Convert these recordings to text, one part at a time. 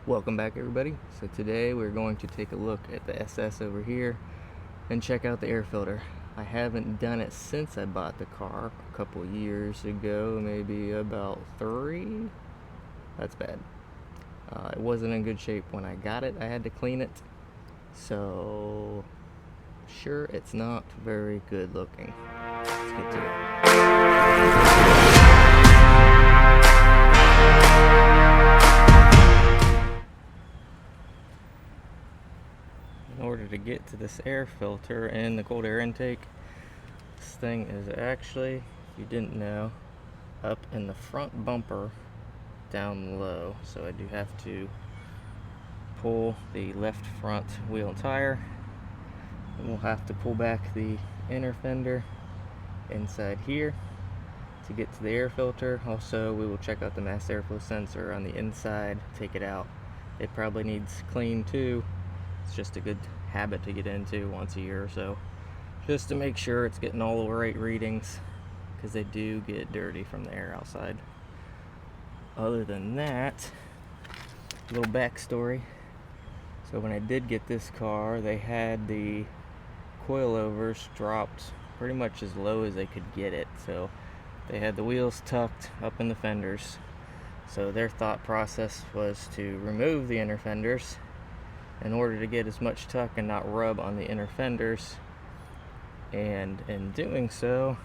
Welcome back, everybody. So today we're going to take a look at the SS over here and check out the air filter. I haven't done it since I bought the car a couple years ago, maybe about 3. That's bad. It wasn't in good shape when I got it. I had to clean it. So sure, it's not very good looking. Let's get to it. In order to get to this air filter and the cold air intake, this thing is actually, if you didn't know, up in the front bumper down low. So I do have to pull the left front wheel and tire, and we'll have to pull back the inner fender inside here to get to the air filter. Also, we will check out the mass airflow sensor on the inside, take it out. It probably needs clean too. It's just a good habit to get into once a year or so, just to make sure it's getting all the right readings, because they do get dirty from the air outside. Other than that, a little backstory. So when I did get this car, they had the coilovers dropped pretty much as low as they could get it. So they had the wheels tucked up in the fenders. So their thought process was to remove the inner fenders in order to get as much tuck and not rub on the inner fenders. And in doing so,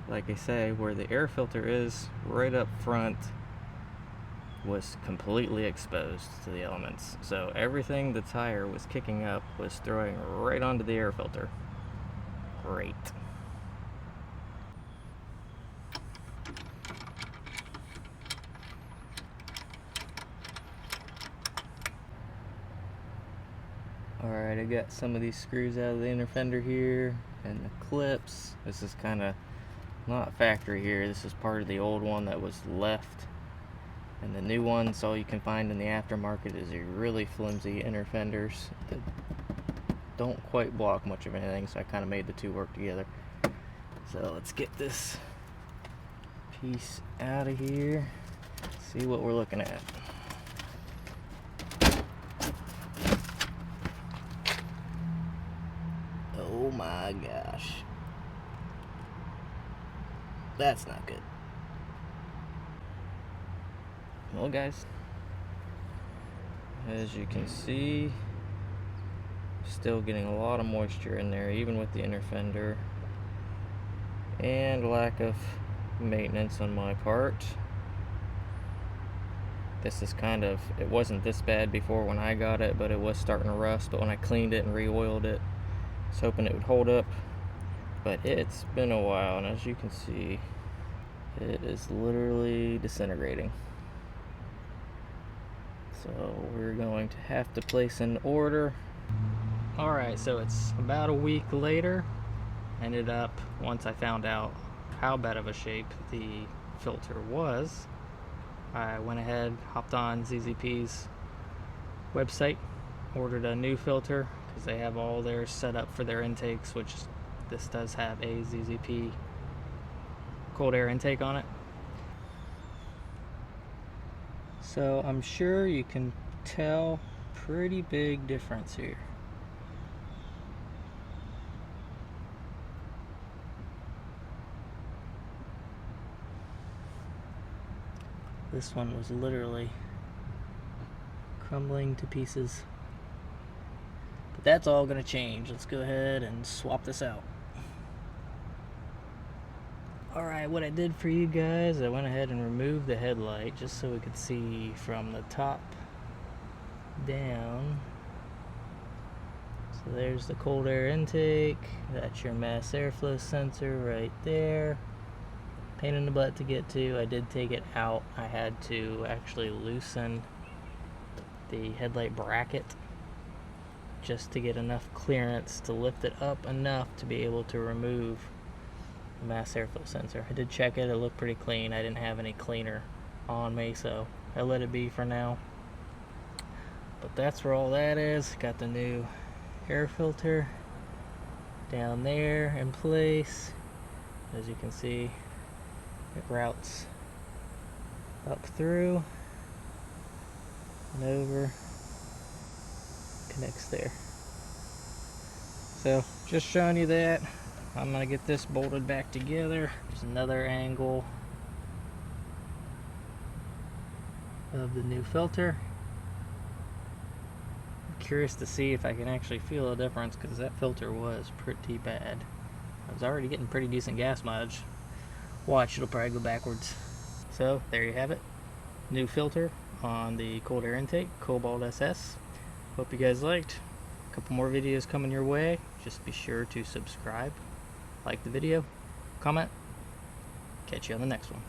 like I say, where the air filter is right up front was completely exposed to the elements. So everything the tire was kicking up was throwing right onto the air filter. Great. Alright, I got some of these screws out of the inner fender here and the clips. This is kind of not factory here. This is part of the old one that was left. And the new ones, all you can find in the aftermarket is a really flimsy inner fenders that don't quite block much of anything, so I kind of made the two work together. So let's get this piece out of here, see what we're looking at. Oh my gosh. That's not good. Well, guys, as you can see, still getting a lot of moisture in there, even with the inner fender, and lack of maintenance on my part. This is kind of, it wasn't this bad before when I got it, but it was starting to rust. But when I cleaned it and re-oiled it, I was hoping it would hold up, but it's been a while, and as you can see, it is literally disintegrating. So we're going to have to place an order. Alright, so it's about a week later. Ended up, once I found out how bad of a shape the filter was, I went ahead, hopped on ZZP's website, ordered a new filter, because they have all theirs set up for their intakes, which this does have a ZZP cold air intake on it. So I'm sure you can tell pretty big difference here. This one was literally crumbling to pieces. But that's all gonna change. Let's go ahead and swap this out. Alright, what I did for you guys, I went ahead and removed the headlight just so we could see from the top down. So there's the cold air intake. That's your mass airflow sensor right there. Pain in the butt to get to. I did take it out. I had to actually loosen the headlight bracket just to get enough clearance to lift it up enough to be able to remove the mass airflow sensor. I did check it. It looked pretty clean. I didn't have any cleaner on me, so I let it be for now. But that's where all that is. Got the new air filter down there in place. As you can see, it routes up through. and over, connects there. So just showing you that. I'm gonna get this bolted back together. There's another angle of the new filter. I'm curious to see if I can actually feel a difference, because that filter was pretty bad. I was already getting pretty decent gas mileage. Watch, it'll probably go backwards. So there you have it. New filter on the cold air intake, Cobalt SS. Hope you guys liked. A couple more videos coming your way. Just be sure to subscribe, like the video, comment. Catch you on the next one.